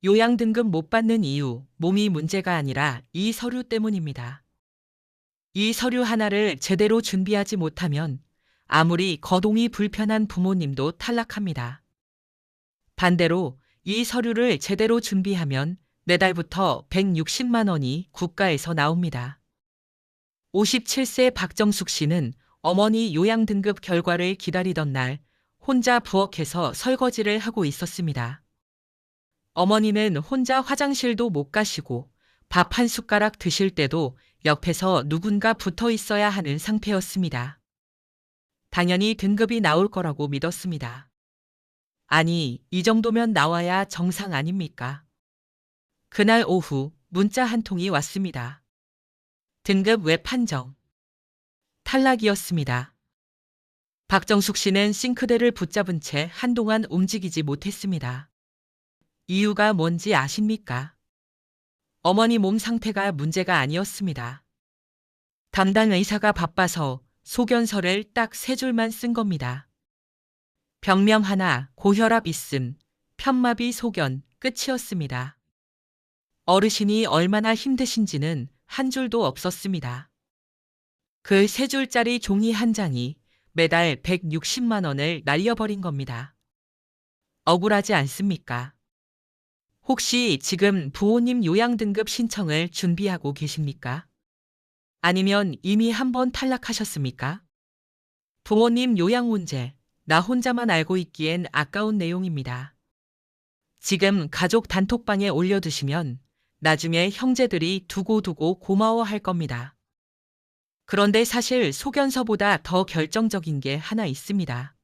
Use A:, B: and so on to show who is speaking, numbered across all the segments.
A: 요양 등급 못 받는 이유, 몸이 문제가 아니라 이 서류 때문입니다. 이 서류 하나를 제대로 준비하지 못하면 아무리 거동이 불편한 부모님도 탈락합니다. 반대로 이 서류를 제대로 준비하면 내달부터 160만 원이 국가에서 나옵니다. 57세 박정숙 씨는 어머니 요양 등급 결과를 기다리던 날 혼자 부엌에서 설거지를 하고 있었습니다. 어머니는 혼자 화장실도 못 가시고 밥 한 숟가락 드실 때도 옆에서 누군가 붙어 있어야 하는 상태였습니다. 당연히 등급이 나올 거라고 믿었습니다. 아니, 이 정도면 나와야 정상 아닙니까? 그날 오후 문자 한 통이 왔습니다. 등급 외 판정. 탈락이었습니다. 박정숙 씨는 싱크대를 붙잡은 채 한동안 움직이지 못했습니다. 이유가 뭔지 아십니까? 어머니 몸 상태가 문제가 아니었습니다. 담당 의사가 바빠서 소견서를 딱 3줄만 쓴 겁니다. 병명 하나, 고혈압 있음, 편마비 소견, 끝이었습니다. 어르신이 얼마나 힘드신지는 한 줄도 없었습니다. 그 3줄짜리 종이 한 장이 매달 160만 원을 날려버린 겁니다. 억울하지 않습니까? 혹시 지금 부모님 요양 등급 신청을 준비하고 계십니까? 아니면 이미 한번 탈락하셨습니까? 부모님 요양 문제, 나 혼자만 알고 있기엔 아까운 내용입니다. 지금 가족 단톡방에 올려두시면 나중에 형제들이 두고두고 고마워할 겁니다. 그런데 사실 소견서보다 더 결정적인 게 하나 있습니다.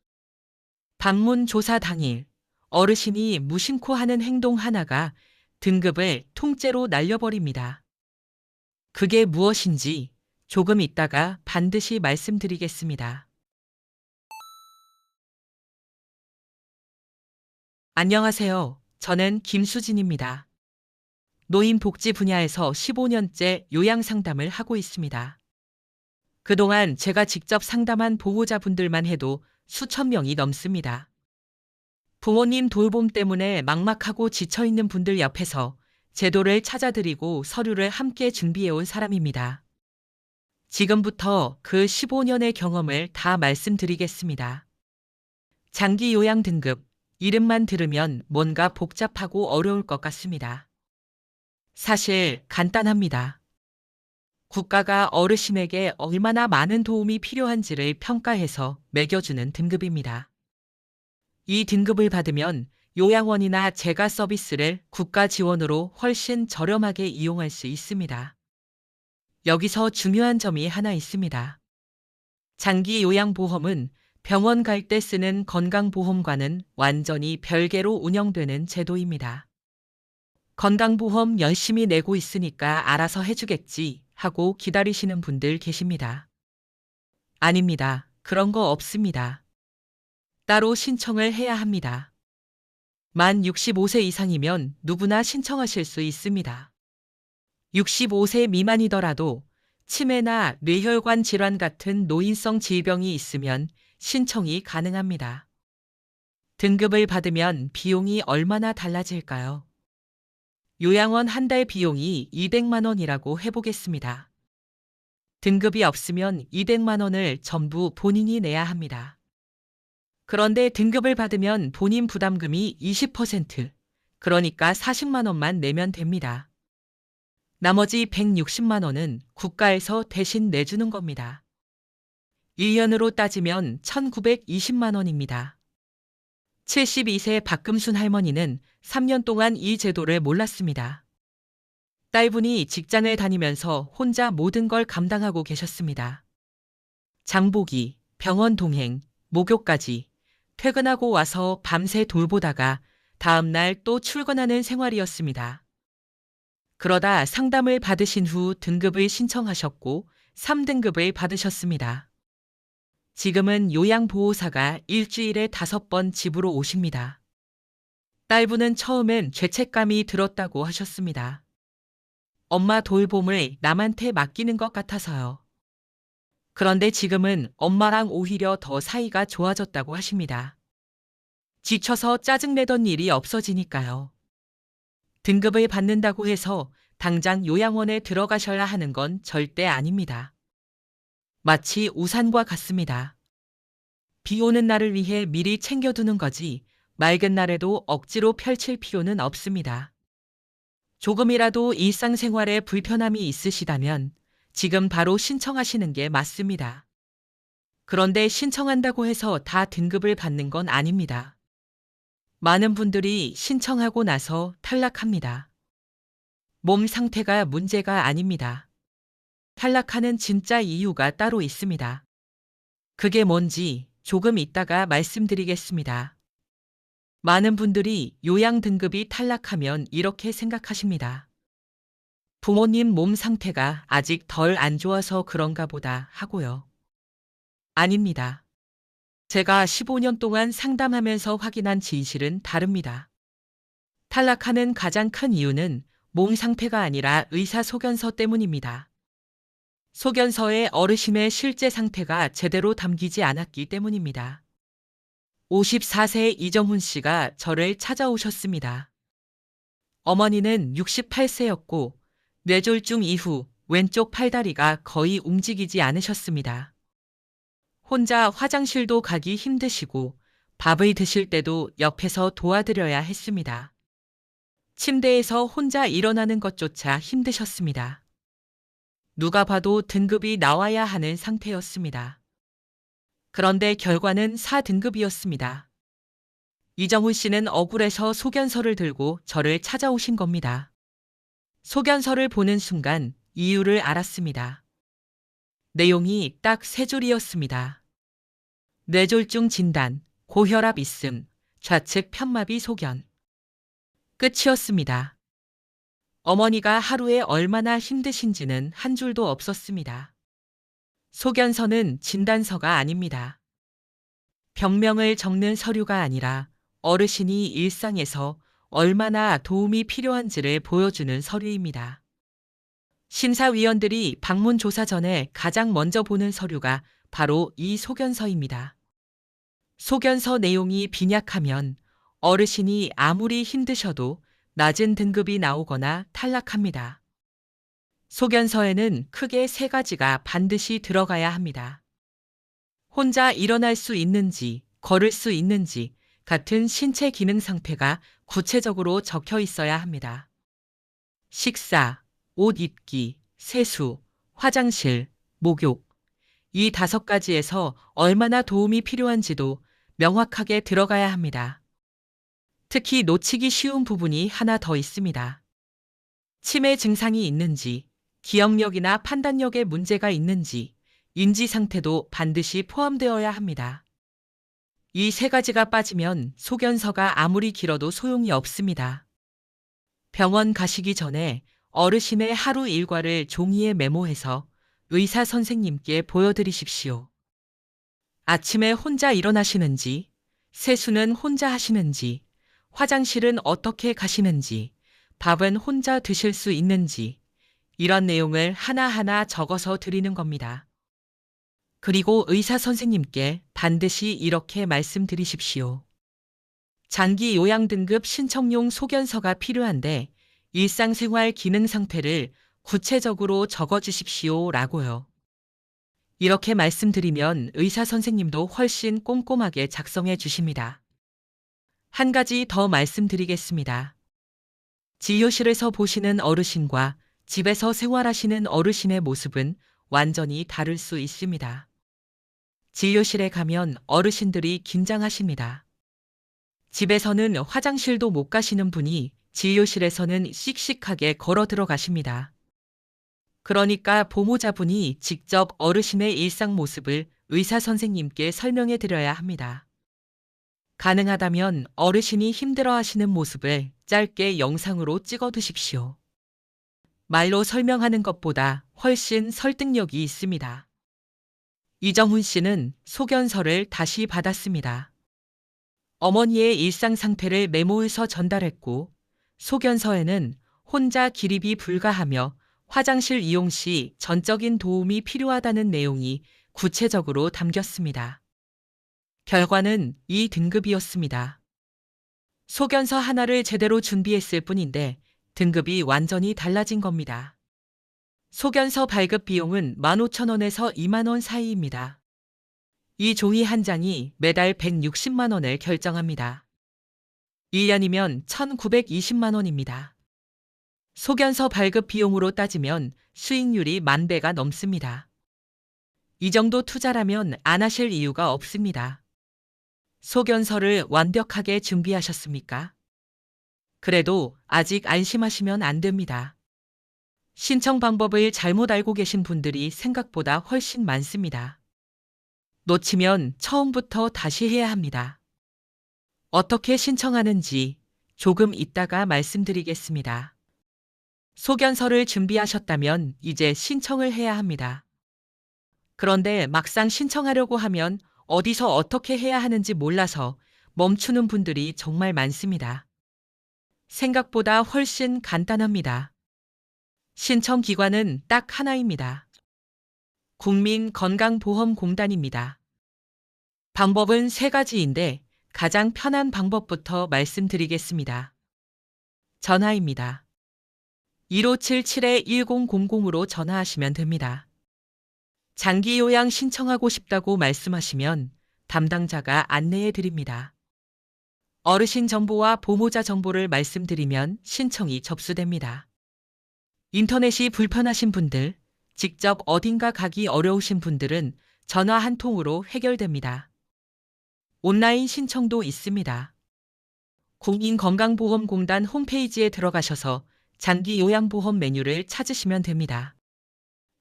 A: 방문 조사 당일 어르신이 무심코 하는 행동 하나가 등급을 통째로 날려버립니다. 그게 무엇인지 조금 있다가 반드시 말씀드리겠습니다. 안녕하세요. 저는 김수진입니다. 노인복지 분야에서 15년째 요양 상담을 하고 있습니다. 그동안 제가 직접 상담한 보호자분들만 해도 수천 명이 넘습니다. 부모님 돌봄 때문에 막막하고 지쳐있는 분들 옆에서 제도를 찾아드리고 서류를 함께 준비해온 사람입니다. 지금부터 그 15년의 경험을 다 말씀드리겠습니다. 장기 요양 등급, 이름만 들으면 뭔가 복잡하고 어려울 것 같습니다. 사실 간단합니다. 국가가 어르신에게 얼마나 많은 도움이 필요한지를 평가해서 매겨주는 등급입니다. 이 등급을 받으면 요양원이나 재가 서비스를 국가 지원으로 훨씬 저렴하게 이용할 수 있습니다. 여기서 중요한 점이 하나 있습니다. 장기 요양보험은 병원 갈 때 쓰는 건강보험과는 완전히 별개로 운영되는 제도입니다. 건강보험 열심히 내고 있으니까 알아서 해주겠지 하고 기다리시는 분들 계십니다. 아닙니다. 그런 거 없습니다. 따로 신청을 해야 합니다. 만 65세 이상이면 누구나 신청하실 수 있습니다. 65세 미만이더라도 치매나 뇌혈관 질환 같은 노인성 질병이 있으면 신청이 가능합니다. 등급을 받으면 비용이 얼마나 달라질까요? 요양원 한 달 비용이 200만 원이라고 해보겠습니다. 등급이 없으면 200만 원을 전부 본인이 내야 합니다. 그런데 등급을 받으면 본인 부담금이 20%, 그러니까 40만 원만 내면 됩니다. 나머지 160만 원은 국가에서 대신 내주는 겁니다. 1년으로 따지면 1,920만 원입니다. 72세 박금순 할머니는 3년 동안 이 제도를 몰랐습니다. 딸분이 직장을 다니면서 혼자 모든 걸 감당하고 계셨습니다. 장보기, 병원 동행, 목욕까지 퇴근하고 와서 밤새 돌보다가 다음날 또 출근하는 생활이었습니다. 그러다 상담을 받으신 후 등급을 신청하셨고 3등급을 받으셨습니다. 지금은 요양보호사가 일주일에 5번 집으로 오십니다. 딸분은 처음엔 죄책감이 들었다고 하셨습니다. 엄마 돌봄을 남한테 맡기는 것 같아서요. 그런데 지금은 엄마랑 오히려 더 사이가 좋아졌다고 하십니다. 지쳐서 짜증내던 일이 없어지니까요. 등급을 받는다고 해서 당장 요양원에 들어가셔야 하는 건 절대 아닙니다. 마치 우산과 같습니다. 비 오는 날을 위해 미리 챙겨두는 거지 맑은 날에도 억지로 펼칠 필요는 없습니다. 조금이라도 일상생활에 불편함이 있으시다면 지금 바로 신청하시는 게 맞습니다. 그런데 신청한다고 해서 다 등급을 받는 건 아닙니다. 많은 분들이 신청하고 나서 탈락합니다. 몸 상태가 문제가 아닙니다. 탈락하는 진짜 이유가 따로 있습니다. 그게 뭔지 조금 이따가 말씀드리겠습니다. 많은 분들이 요양 등급이 탈락하면 이렇게 생각하십니다. 부모님 몸 상태가 아직 덜 안 좋아서 그런가 보다 하고요. 아닙니다. 제가 15년 동안 상담하면서 확인한 진실은 다릅니다. 탈락하는 가장 큰 이유는 몸 상태가 아니라 의사소견서 때문입니다. 소견서에 어르신의 실제 상태가 제대로 담기지 않았기 때문입니다. 54세 이정훈 씨가 저를 찾아오셨습니다. 어머니는 68세였고 뇌졸중 이후 왼쪽 팔다리가 거의 움직이지 않으셨습니다. 혼자 화장실도 가기 힘드시고 밥을 드실 때도 옆에서 도와드려야 했습니다. 침대에서 혼자 일어나는 것조차 힘드셨습니다. 누가 봐도 등급이 나와야 하는 상태였습니다. 그런데 결과는 4등급이었습니다. 이정훈 씨는 억울해서 소견서를 들고 저를 찾아오신 겁니다. 소견서를 보는 순간 이유를 알았습니다. 내용이 딱 3줄이었습니다. 뇌졸중 진단, 고혈압 있음, 좌측 편마비 소견. 끝이었습니다. 어머니가 하루에 얼마나 힘드신지는 한 줄도 없었습니다. 소견서는 진단서가 아닙니다. 병명을 적는 서류가 아니라 어르신이 일상에서 얼마나 도움이 필요한지를 보여주는 서류입니다. 심사위원들이 방문 조사 전에 가장 먼저 보는 서류가 바로 이 소견서입니다. 소견서 내용이 빈약하면 어르신이 아무리 힘드셔도 낮은 등급이 나오거나 탈락합니다. 소견서에는 크게 3가지가 반드시 들어가야 합니다. 혼자 일어날 수 있는지, 걸을 수 있는지 같은 신체 기능 상태가 구체적으로 적혀 있어야 합니다. 식사, 옷 입기, 세수, 화장실, 목욕. 이 5가지에서 얼마나 도움이 필요한지도 명확하게 들어가야 합니다. 특히 놓치기 쉬운 부분이 하나 더 있습니다. 치매 증상이 있는지, 기억력이나 판단력에 문제가 있는지, 인지 상태도 반드시 포함되어야 합니다. 이 3가지가 빠지면 소견서가 아무리 길어도 소용이 없습니다. 병원 가시기 전에 어르신의 하루 일과를 종이에 메모해서 의사 선생님께 보여드리십시오. 아침에 혼자 일어나시는지, 세수는 혼자 하시는지, 화장실은 어떻게 가시는지, 밥은 혼자 드실 수 있는지, 이런 내용을 하나하나 적어서 드리는 겁니다. 그리고 의사 선생님께 반드시 이렇게 말씀드리십시오. 장기 요양 등급 신청용 소견서가 필요한데 일상생활 기능 상태를 구체적으로 적어주십시오 라고요. 이렇게 말씀드리면 의사 선생님도 훨씬 꼼꼼하게 작성해 주십니다. 한 가지 더 말씀드리겠습니다. 진료실에서 보시는 어르신과 집에서 생활하시는 어르신의 모습은 완전히 다를 수 있습니다. 진료실에 가면 어르신들이 긴장하십니다. 집에서는 화장실도 못 가시는 분이 진료실에서는 씩씩하게 걸어 들어가십니다. 그러니까 보모자분이 직접 어르신의 일상 모습을 의사 선생님께 설명해 드려야 합니다. 가능하다면 어르신이 힘들어하시는 모습을 짧게 영상으로 찍어 두십시오. 말로 설명하는 것보다 훨씬 설득력이 있습니다. 이정훈 씨는 소견서를 다시 받았습니다. 어머니의 일상 상태를 메모해서 전달했고 소견서에는 혼자 기립이 불가하며 화장실 이용 시 전적인 도움이 필요하다는 내용이 구체적으로 담겼습니다. 결과는 2등급이었습니다. 소견서 하나를 제대로 준비했을 뿐인데 등급이 완전히 달라진 겁니다. 소견서 발급 비용은 15,000원에서 2만 원 사이입니다. 이 종이 한 장이 매달 160만 원을 결정합니다. 1년이면 1,920만 원입니다. 소견서 발급 비용으로 따지면 수익률이 10,000배가 넘습니다. 이 정도 투자라면 안 하실 이유가 없습니다. 소견서를 완벽하게 준비하셨습니까? 그래도 아직 안심하시면 안 됩니다. 신청 방법을 잘못 알고 계신 분들이 생각보다 훨씬 많습니다. 놓치면 처음부터 다시 해야 합니다. 어떻게 신청하는지 조금 이따가 말씀드리겠습니다. 소견서를 준비하셨다면 이제 신청을 해야 합니다. 그런데 막상 신청하려고 하면 어디서 어떻게 해야 하는지 몰라서 멈추는 분들이 정말 많습니다. 생각보다 훨씬 간단합니다. 신청 기관은 딱 하나입니다. 국민건강보험공단입니다. 방법은 3가지인데 가장 편한 방법부터 말씀드리겠습니다. 전화입니다. 1577-1000으로 전화하시면 됩니다. 장기 요양 신청하고 싶다고 말씀하시면 담당자가 안내해 드립니다. 어르신 정보와 보호자 정보를 말씀드리면 신청이 접수됩니다. 인터넷이 불편하신 분들, 직접 어딘가 가기 어려우신 분들은 전화 한 통으로 해결됩니다. 온라인 신청도 있습니다. 국민건강보험공단 홈페이지에 들어가셔서 장기요양보험 메뉴를 찾으시면 됩니다.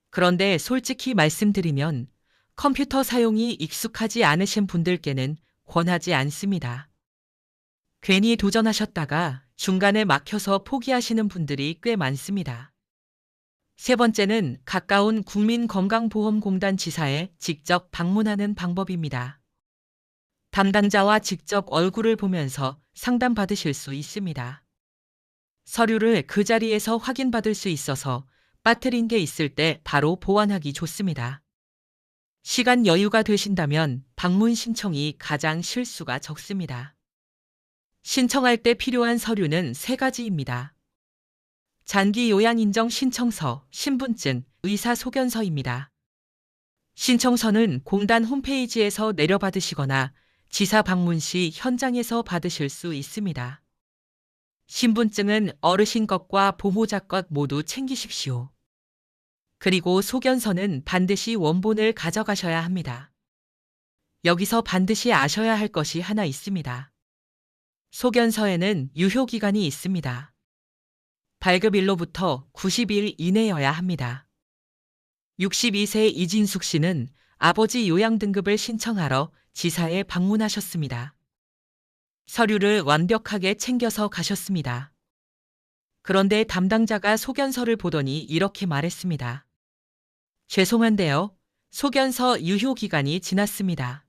A: 그런데 솔직히 말씀드리면 컴퓨터 사용이 익숙하지 않으신 분들께는 권하지 않습니다. 괜히 도전하셨다가 중간에 막혀서 포기하시는 분들이 꽤 많습니다. 3번째는 가까운 국민건강보험공단 지사에 직접 방문하는 방법입니다. 담당자와 직접 얼굴을 보면서 상담받으실 수 있습니다. 서류를 그 자리에서 확인받을 수 있어서 빠뜨린 게 있을 때 바로 보완하기 좋습니다. 시간 여유가 되신다면 방문 신청이 가장 실수가 적습니다. 신청할 때 필요한 서류는 3가지입니다. 장기 요양 인정 신청서, 신분증, 의사소견서입니다. 신청서는 공단 홈페이지에서 내려받으시거나 지사 방문 시 현장에서 받으실 수 있습니다. 신분증은 어르신 것과 보호자 것 모두 챙기십시오. 그리고 소견서는 반드시 원본을 가져가셔야 합니다. 여기서 반드시 아셔야 할 것이 하나 있습니다. 소견서에는 유효기간이 있습니다. 발급일로부터 90일 이내여야 합니다. 62세 이진숙 씨는 아버지 요양 등급을 신청하러 지사에 방문하셨습니다. 서류를 완벽하게 챙겨서 가셨습니다. 그런데 담당자가 소견서를 보더니 이렇게 말했습니다. 죄송한데요. 소견서 유효기간이 지났습니다.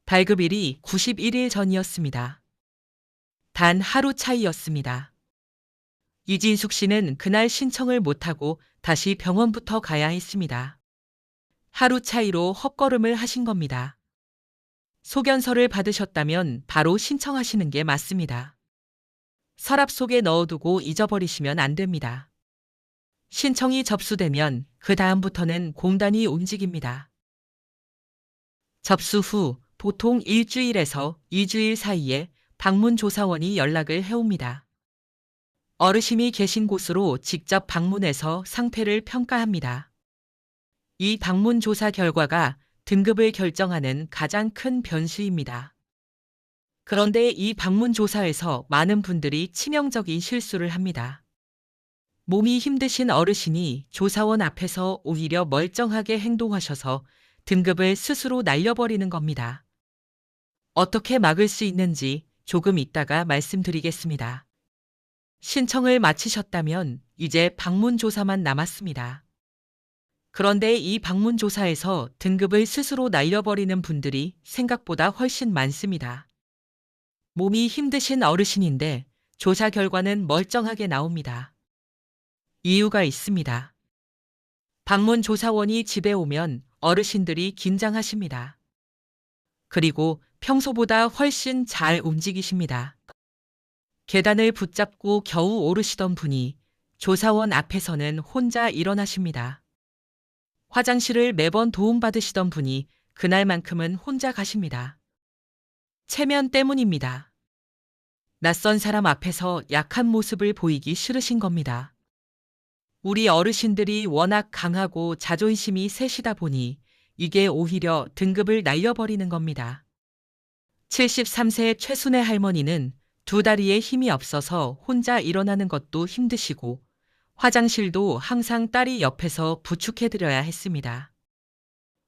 A: 발급일이 91일 전이었습니다. 단 하루 차이였습니다. 이진숙 씨는 그날 신청을 못하고 다시 병원부터 가야 했습니다. 하루 차이로 헛걸음을 하신 겁니다. 소견서를 받으셨다면 바로 신청하시는 게 맞습니다. 서랍 속에 넣어두고 잊어버리시면 안 됩니다. 신청이 접수되면 그 다음부터는 공단이 움직입니다. 접수 후 보통 1주일에서 2주일 사이에 방문조사원이 연락을 해옵니다. 어르신이 계신 곳으로 직접 방문해서 상태를 평가합니다. 이 방문 조사 결과가 등급을 결정하는 가장 큰 변수입니다. 그런데 이 방문 조사에서 많은 분들이 치명적인 실수를 합니다. 몸이 힘드신 어르신이 조사원 앞에서 오히려 멀쩡하게 행동하셔서 등급을 스스로 날려버리는 겁니다. 어떻게 막을 수 있는지 조금 이따가 말씀드리겠습니다. 신청을 마치셨다면 이제 방문조사만 남았습니다. 그런데 이 방문조사에서 등급을 스스로 날려버리는 분들이 생각보다 훨씬 많습니다. 몸이 힘드신 어르신인데 조사 결과는 멀쩡하게 나옵니다. 이유가 있습니다. 방문조사원이 집에 오면 어르신들이 긴장하십니다. 그리고 평소보다 훨씬 잘 움직이십니다. 계단을 붙잡고 겨우 오르시던 분이 조사원 앞에서는 혼자 일어나십니다. 화장실을 매번 도움받으시던 분이 그날만큼은 혼자 가십니다. 체면 때문입니다. 낯선 사람 앞에서 약한 모습을 보이기 싫으신 겁니다. 우리 어르신들이 워낙 강하고 자존심이 세시다 보니 이게 오히려 등급을 날려버리는 겁니다. 73세 최순애 할머니는 두 다리에 힘이 없어서 혼자 일어나는 것도 힘드시고 화장실도 항상 딸이 옆에서 부축해드려야 했습니다.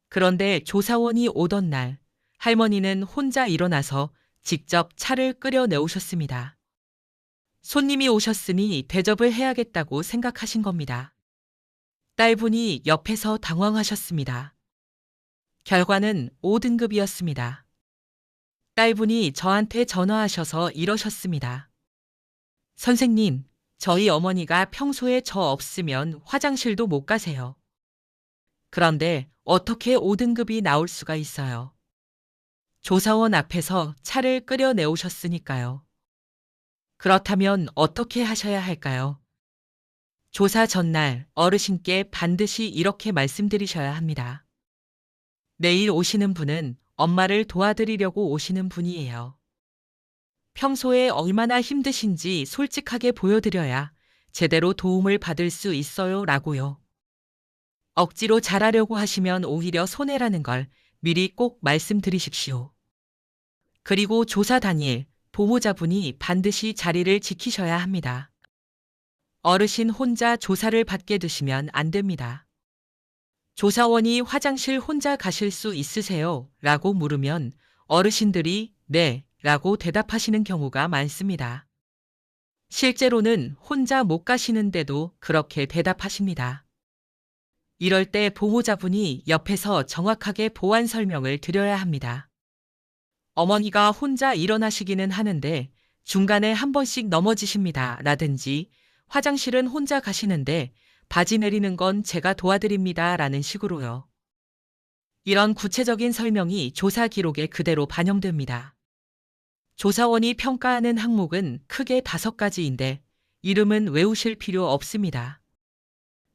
A: 그런데 조사원이 오던 날 할머니는 혼자 일어나서 직접 차를 끓여 내오셨습니다. 손님이 오셨으니 대접을 해야겠다고 생각하신 겁니다. 딸분이 옆에서 당황하셨습니다. 결과는 5등급이었습니다. 딸분이 저한테 전화하셔서 이러셨습니다. 선생님, 저희 어머니가 평소에 저 없으면 화장실도 못 가세요. 그런데 어떻게 5등급이 나올 수가 있어요? 조사원 앞에서 차를 끓여 내오셨으니까요. 그렇다면 어떻게 하셔야 할까요? 조사 전날 어르신께 반드시 이렇게 말씀드리셔야 합니다. 내일 오시는 분은 엄마를 도와드리려고 오시는 분이에요. 평소에 얼마나 힘드신지 솔직하게 보여드려야 제대로 도움을 받을 수 있어요 라고요. 억지로 잘하려고 하시면 오히려 손해라는 걸 미리 꼭 말씀드리십시오. 그리고 조사 당일 보호자분이 반드시 자리를 지키셔야 합니다. 어르신 혼자 조사를 받게 두시면 안 됩니다. 조사원이 화장실 혼자 가실 수 있으세요? 라고 물으면 어르신들이 네 라고 대답하시는 경우가 많습니다. 실제로는 혼자 못 가시는데도 그렇게 대답하십니다. 이럴 때 보호자분이 옆에서 정확하게 보완 설명을 드려야 합니다. 어머니가 혼자 일어나시기는 하는데 중간에 한 번씩 넘어지십니다. 라든지 화장실은 혼자 가시는데 바지 내리는 건 제가 도와드립니다. 라는 식으로요. 이런 구체적인 설명이 조사 기록에 그대로 반영됩니다. 조사원이 평가하는 항목은 크게 5가지인데 이름은 외우실 필요 없습니다.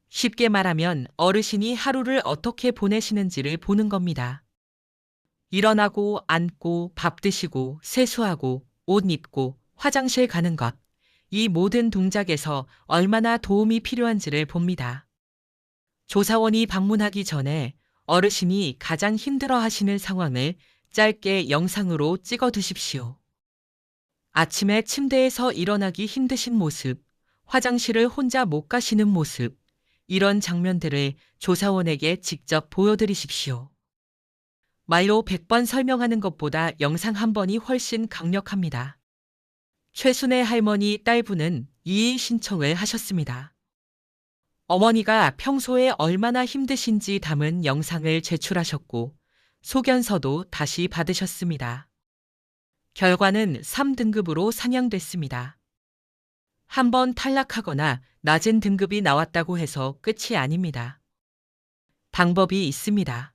A: 쉽게 말하면 어르신이 하루를 어떻게 보내시는지를 보는 겁니다. 일어나고 앉고 밥 드시고 세수하고 옷 입고 화장실 가는 것, 이 모든 동작에서 얼마나 도움이 필요한지를 봅니다. 조사원이 방문하기 전에 어르신이 가장 힘들어 하시는 상황을 짧게 영상으로 찍어 두십시오. 아침에 침대에서 일어나기 힘드신 모습, 화장실을 혼자 못 가시는 모습, 이런 장면들을 조사원에게 직접 보여드리십시오. 말로 100번 설명하는 것보다 영상 한 번이 훨씬 강력합니다. 최순애 할머니 딸분은 이의 신청을 하셨습니다. 어머니가 평소에 얼마나 힘드신지 담은 영상을 제출하셨고 소견서도 다시 받으셨습니다. 결과는 3등급으로 상향됐습니다. 한 번 탈락하거나 낮은 등급이 나왔다고 해서 끝이 아닙니다. 방법이 있습니다.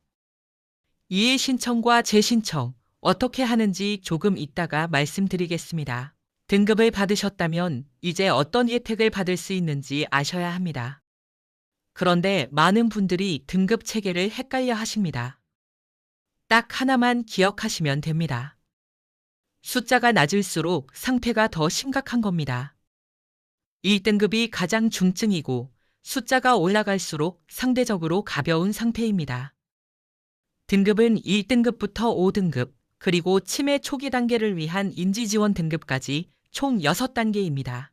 A: 이의 신청과 재신청 어떻게 하는지 조금 이따가 말씀드리겠습니다. 등급을 받으셨다면 이제 어떤 혜택을 받을 수 있는지 아셔야 합니다. 그런데 많은 분들이 등급 체계를 헷갈려 하십니다. 딱 하나만 기억하시면 됩니다. 숫자가 낮을수록 상태가 더 심각한 겁니다. 1등급이 가장 중증이고 숫자가 올라갈수록 상대적으로 가벼운 상태입니다. 등급은 1등급부터 5등급, 그리고 치매 초기 단계를 위한 인지지원 등급까지 총 6단계입니다.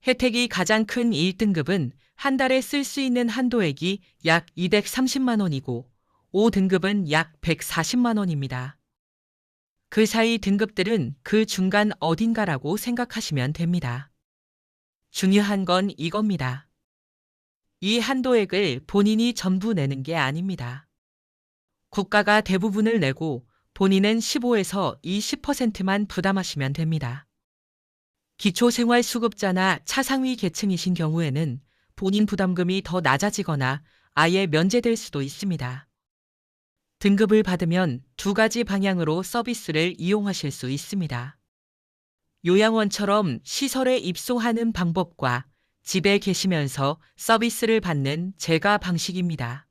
A: 혜택이 가장 큰 1등급은 한 달에 쓸 수 있는 한도액이 약 230만 원이고 5등급은 약 140만 원입니다. 그 사이 등급들은 그 중간 어딘가라고 생각하시면 됩니다. 중요한 건 이겁니다. 이 한도액을 본인이 전부 내는 게 아닙니다. 국가가 대부분을 내고 본인은 15에서 20%만 부담하시면 됩니다. 기초생활수급자나 차상위 계층이신 경우에는 본인 부담금이 더 낮아지거나 아예 면제될 수도 있습니다. 등급을 받으면 2가지 방향으로 서비스를 이용하실 수 있습니다. 요양원처럼 시설에 입소하는 방법과 집에 계시면서 서비스를 받는 제가 방식입니다.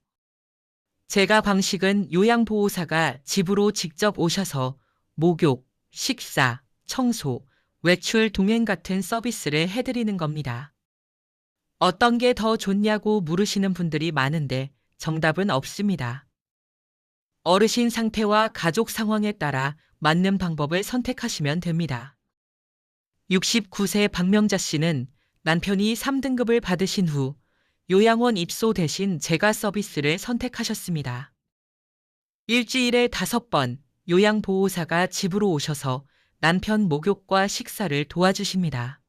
A: 제가 방식은 요양보호사가 집으로 직접 오셔서 목욕, 식사, 청소, 외출 동행 같은 서비스를 해드리는 겁니다. 어떤 게 더 좋냐고 물으시는 분들이 많은데 정답은 없습니다. 어르신 상태와 가족 상황에 따라 맞는 방법을 선택하시면 됩니다. 69세 박명자 씨는 남편이 3등급을 받으신 후 요양원 입소 대신 제가 서비스를 선택하셨습니다. 일주일에 5번 요양보호사가 집으로 오셔서 남편 목욕과 식사를 도와주십니다.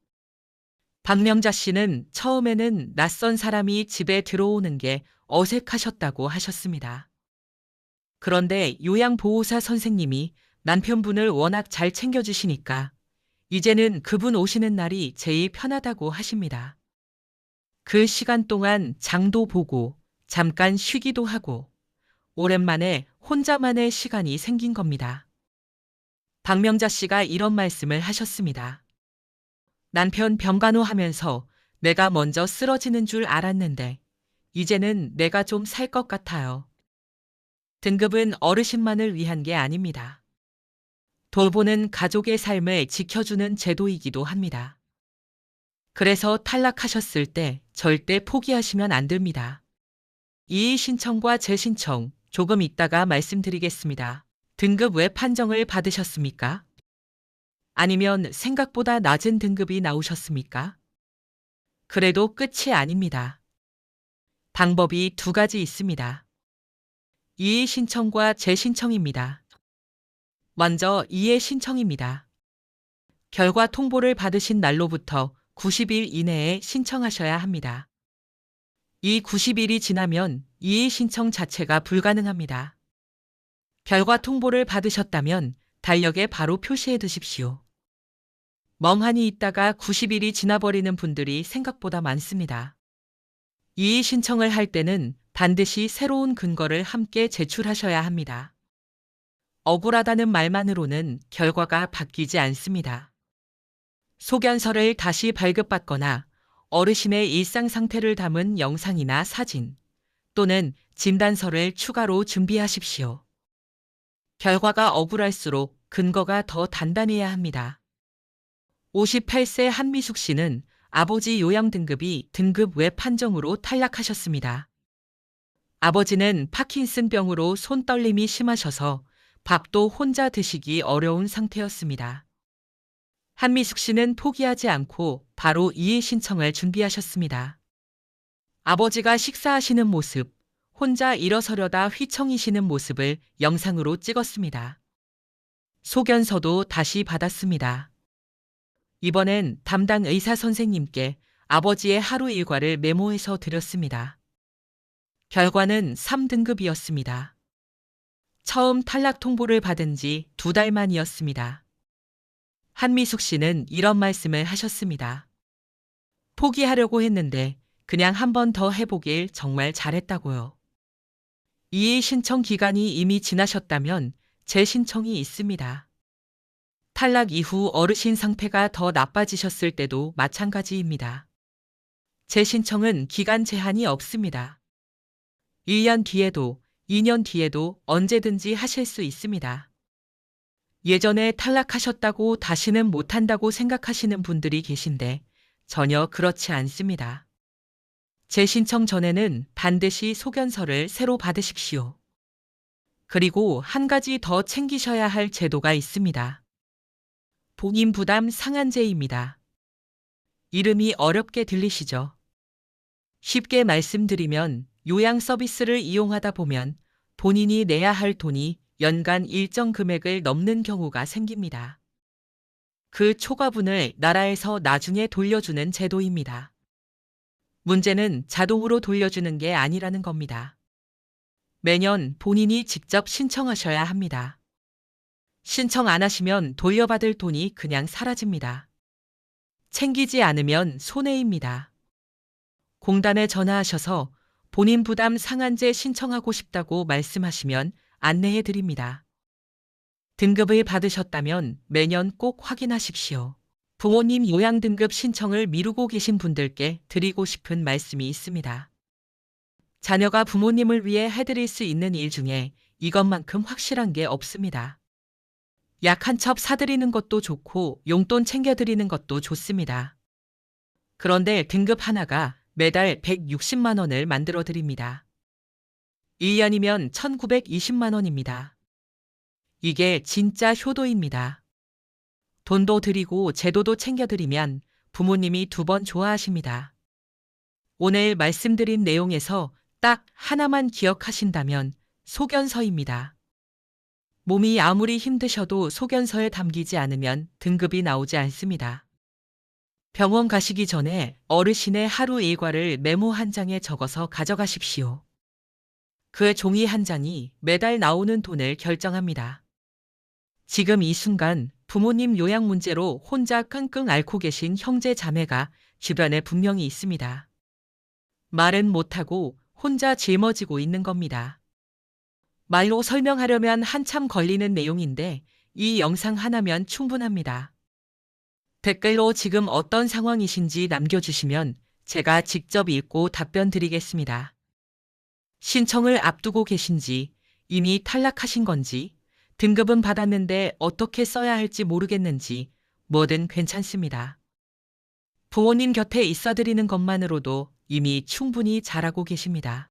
A: 박명자 씨는 처음에는 낯선 사람이 집에 들어오는 게 어색하셨다고 하셨습니다. 그런데 요양보호사 선생님이 남편분을 워낙 잘 챙겨주시니까 이제는 그분 오시는 날이 제일 편하다고 하십니다. 그 시간 동안 장도 보고 잠깐 쉬기도 하고 오랜만에 혼자만의 시간이 생긴 겁니다. 박명자 씨가 이런 말씀을 하셨습니다. 남편 병간호하면서 내가 먼저 쓰러지는 줄 알았는데 이제는 내가 좀 살 것 같아요. 등급은 어르신만을 위한 게 아닙니다. 돌보는 가족의 삶을 지켜주는 제도이기도 합니다. 그래서 탈락하셨을 때 절대 포기하시면 안 됩니다. 이의 신청과 재신청 조금 이따가 말씀드리겠습니다. 등급 왜 판정을 받으셨습니까? 아니면 생각보다 낮은 등급이 나오셨습니까? 그래도 끝이 아닙니다. 방법이 2가지 있습니다. 이의 신청과 재신청입니다. 먼저 이의 신청입니다. 결과 통보를 받으신 날로부터 90일 이내에 신청하셔야 합니다. 이 90일이 지나면 이의 신청 자체가 불가능합니다. 결과 통보를 받으셨다면 달력에 바로 표시해 두십시오. 멍하니 있다가 90일이 지나버리는 분들이 생각보다 많습니다. 이의 신청을 할 때는 반드시 새로운 근거를 함께 제출하셔야 합니다. 억울하다는 말만으로는 결과가 바뀌지 않습니다. 소견서를 다시 발급받거나 어르신의 일상 상태를 담은 영상이나 사진 또는 진단서를 추가로 준비하십시오. 결과가 억울할수록 근거가 더 단단해야 합니다. 58세 한미숙 씨는 아버지 요양 등급이 등급 외 판정으로 탈락하셨습니다. 아버지는 파킨슨병으로 손떨림이 심하셔서 밥도 혼자 드시기 어려운 상태였습니다. 한미숙 씨는 포기하지 않고 바로 이의 신청을 준비하셨습니다. 아버지가 식사하시는 모습, 혼자 일어서려다 휘청이시는 모습을 영상으로 찍었습니다. 소견서도 다시 받았습니다. 이번엔 담당 의사 선생님께 아버지의 하루 일과를 메모해서 드렸습니다. 결과는 3등급이었습니다. 처음 탈락 통보를 받은 지 2달 만이었습니다. 한미숙 씨는 이런 말씀을 하셨습니다. 포기하려고 했는데 그냥 한 번 더 해보길 정말 잘했다고요. 이의 신청 기간이 이미 지나셨다면 재신청이 있습니다. 탈락 이후 어르신 상태가 더 나빠지셨을 때도 마찬가지입니다. 재신청은 기간 제한이 없습니다. 1년 뒤에도 2년 뒤에도 언제든지 하실 수 있습니다. 예전에 탈락하셨다고 다시는 못한다고 생각하시는 분들이 계신데 전혀 그렇지 않습니다. 재신청 전에는 반드시 소견서를 새로 받으십시오. 그리고 한 가지 더 챙기셔야 할 제도가 있습니다. 본인 부담 상한제입니다. 이름이 어렵게 들리시죠? 쉽게 말씀드리면 요양 서비스를 이용하다 보면 본인이 내야 할 돈이 연간 일정 금액을 넘는 경우가 생깁니다. 그 초과분을 나라에서 나중에 돌려주는 제도입니다. 문제는 자동으로 돌려주는 게 아니라는 겁니다. 매년 본인이 직접 신청하셔야 합니다. 신청 안 하시면 돌려받을 돈이 그냥 사라집니다. 챙기지 않으면 손해입니다. 공단에 전화하셔서 본인 부담 상한제 신청하고 싶다고 말씀하시면 안내해 드립니다. 등급을 받으셨다면 매년 꼭 확인하십시오. 부모님 요양 등급 신청을 미루고 계신 분들께 드리고 싶은 말씀이 있습니다. 자녀가 부모님을 위해 해드릴 수 있는 일 중에 이것만큼 확실한 게 없습니다. 약 한 첩 사드리는 것도 좋고 용돈 챙겨드리는 것도 좋습니다. 그런데 등급 하나가 매달 160만 원을 만들어 드립니다. 1년이면 1920만 원입니다. 이게 진짜 효도입니다. 돈도 드리고 제도도 챙겨드리면 부모님이 두 번 좋아하십니다. 오늘 말씀드린 내용에서 딱 하나만 기억하신다면 소견서입니다. 몸이 아무리 힘드셔도 소견서에 담기지 않으면 등급이 나오지 않습니다. 병원 가시기 전에 어르신의 하루 일과를 메모 한 장에 적어서 가져가십시오. 그 종이 한 장이 매달 나오는 돈을 결정합니다. 지금 이 순간 부모님 요양 문제로 혼자 끙끙 앓고 계신 형제 자매가 주변에 분명히 있습니다. 말은 못하고 혼자 짊어지고 있는 겁니다. 말로 설명하려면 한참 걸리는 내용인데 이 영상 하나면 충분합니다. 댓글로 지금 어떤 상황이신지 남겨주시면 제가 직접 읽고 답변 드리겠습니다. 신청을 앞두고 계신지, 이미 탈락하신 건지, 등급은 받았는데 어떻게 써야 할지 모르겠는지 뭐든 괜찮습니다. 부모님 곁에 있어드리는 것만으로도 이미 충분히 잘하고 계십니다.